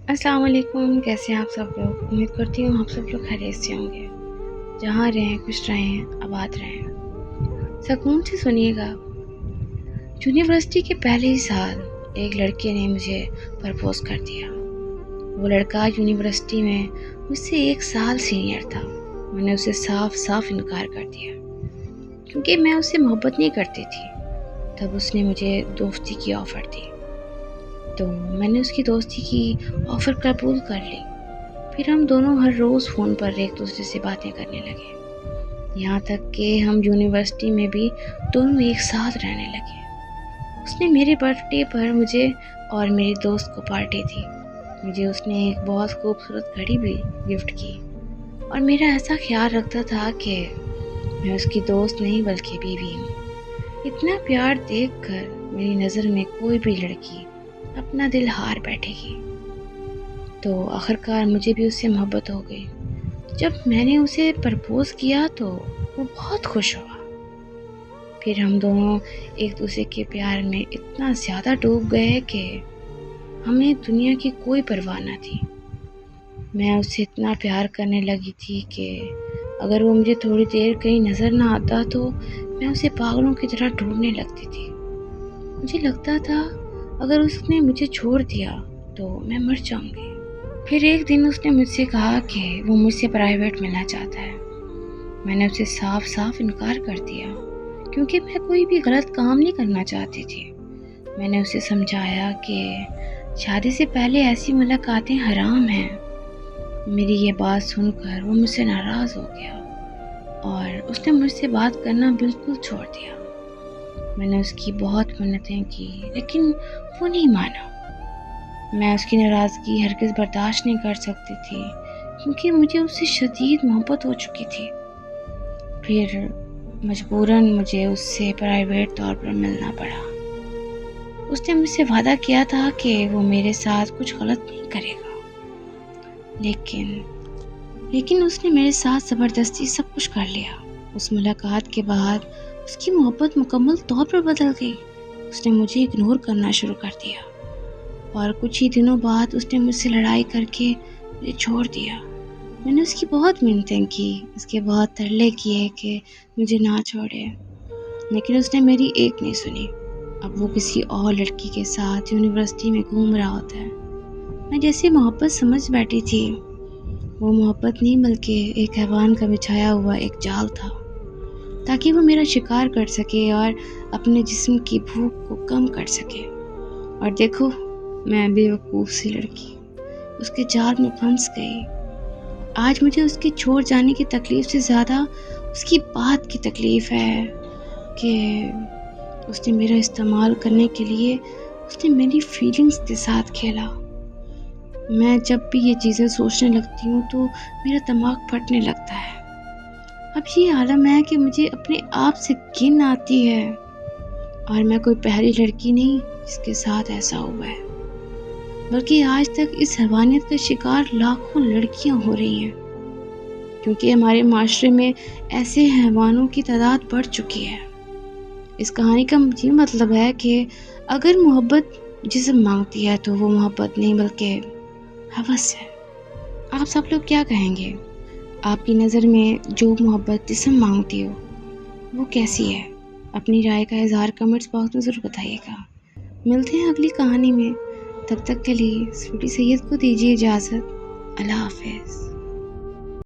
السلام علیکم، کیسے ہیں آپ سب لوگ؟ امید کرتی ہوں آپ سب لوگ خیریت سے ہوں گے۔ جہاں رہیں خوش رہیں، آباد رہیں۔ سکون سے سنیے گا۔ یونیورسٹی کے پہلے ہی سال ایک لڑکے نے مجھے پرپوز کر دیا۔ وہ لڑکا یونیورسٹی میں مجھ سے 1 سال سینئر تھا۔ میں نے اسے صاف صاف انکار کر دیا کیونکہ میں اسے محبت نہیں کرتی تھی۔ تب اس نے مجھے دوستی کی آفر دی تو میں نے اس کی دوستی کی آفر قبول کر لی۔ پھر ہم دونوں ہر روز فون پر ایک دوسرے سے باتیں کرنے لگے، یہاں تک کہ ہم یونیورسٹی میں بھی دونوں ایک ساتھ رہنے لگے۔ اس نے میرے برتھ ڈے پر مجھے اور میری دوست کو پارٹی دی۔ مجھے اس نے ایک بہت خوبصورت گھڑی بھی گفٹ کی اور میرا ایسا خیال رکھتا تھا کہ میں اس کی دوست نہیں بلکہ بیوی ہوں۔ اتنا پیار دیکھ کر میری نظر میں کوئی بھی لڑکی اپنا دل ہار بیٹھے گی۔ تو آخرکار مجھے بھی اس سے محبت ہو گئی۔ جب میں نے اسے پرپوز کیا تو وہ بہت خوش ہوا۔ پھر ہم دونوں ایک دوسرے کے پیار میں اتنا زیادہ ڈوب گئے کہ ہمیں دنیا کی کوئی پرواہ نہ تھی۔ میں اسے اتنا پیار کرنے لگی تھی کہ اگر وہ مجھے تھوڑی دیر کہیں نظر نہ آتا تو میں اسے پاگلوں کی طرح ڈھونڈنے لگتی تھی۔ مجھے لگتا تھا اگر اس نے مجھے چھوڑ دیا تو میں مر جاؤں گی۔ پھر ایک دن اس نے مجھ سے کہا کہ وہ مجھ سے پرائیویٹ ملنا چاہتا ہے۔ میں نے اسے صاف صاف انکار کر دیا کیونکہ میں کوئی بھی غلط کام نہیں کرنا چاہتی تھی۔ میں نے اسے سمجھایا کہ شادی سے پہلے ایسی ملاقاتیں حرام ہیں۔ میری یہ بات سن کر وہ مجھ سے ناراض ہو گیا اور اس نے مجھ سے بات کرنا بالکل چھوڑ دیا۔ میں نے اس کی بہت منتیں کی لیکن وہ نہیں مانا۔ میں اس کی ناراضگی ہرگز برداشت نہیں کر سکتی تھی کیونکہ مجھے اس سے شدید محبت ہو چکی تھی۔ پھر مجبوراً مجھے اس سے پرائیویٹ طور پر ملنا پڑا۔ اس نے مجھ سے وعدہ کیا تھا کہ وہ میرے ساتھ کچھ غلط نہیں کرے گا، لیکن اس نے میرے ساتھ زبردستی سب کچھ کر لیا۔ اس ملاقات کے بعد اس کی محبت مکمل طور پر بدل گئی۔ اس نے مجھے اگنور کرنا شروع کر دیا اور کچھ ہی دنوں بعد اس نے مجھ سے لڑائی کر کے مجھے چھوڑ دیا۔ میں نے اس کی بہت منتیں کی، اس کے بہت ترلے کیے کہ مجھے نہ چھوڑے، لیکن اس نے میری ایک نہیں سنی۔ اب وہ کسی اور لڑکی کے ساتھ یونیورسٹی میں گھوم رہا ہوتا ہے۔ میں جیسے محبت سمجھ بیٹھی تھی، وہ محبت نہیں بلکہ ایک حیوان کا بچھایا ہوا ایک جال تھا تاکہ وہ میرا شکار کر سکے اور اپنے جسم کی بھوک کو کم کر سکے۔ اور دیکھو، میں بیوقوف سی لڑکی اس کے جال میں پھنس گئی۔ آج مجھے اس کے چھوڑ جانے کی تکلیف سے زیادہ اس کی بات کی تکلیف ہے کہ اس نے میرا استعمال کرنے کے لیے اس نے میری فیلنگز کے ساتھ کھیلا۔ میں جب بھی یہ چیزیں سوچنے لگتی ہوں تو میرا دماغ پھٹنے لگتا ہے۔ اب یہ عالم ہے کہ مجھے اپنے آپ سے گھن آتی ہے اور میں کوئی پہلی لڑکی نہیں جس کے ساتھ ایسا ہوا ہے، بلکہ آج تک اس حیوانیت کا شکار لاکھوں لڑکیاں ہو رہی ہیں، کیونکہ ہمارے معاشرے میں ایسے حیوانوں کی تعداد بڑھ چکی ہے۔ اس کہانی کا یہ مطلب ہے کہ اگر محبت جسم مانگتی ہے تو وہ محبت نہیں بلکہ ہوس ہے۔ آپ سب لوگ کیا کہیں گے؟ آپ کی نظر میں جو محبت جسم مانگتی ہو وہ کیسی ہے؟ اپنی رائے کا اظہار کمنٹس باکس میں ضرور بتائیے گا۔ ملتے ہیں اگلی کہانی میں، تب تک کے لیے سوٹی سید کو دیجیے اجازت۔ اللہ حافظ۔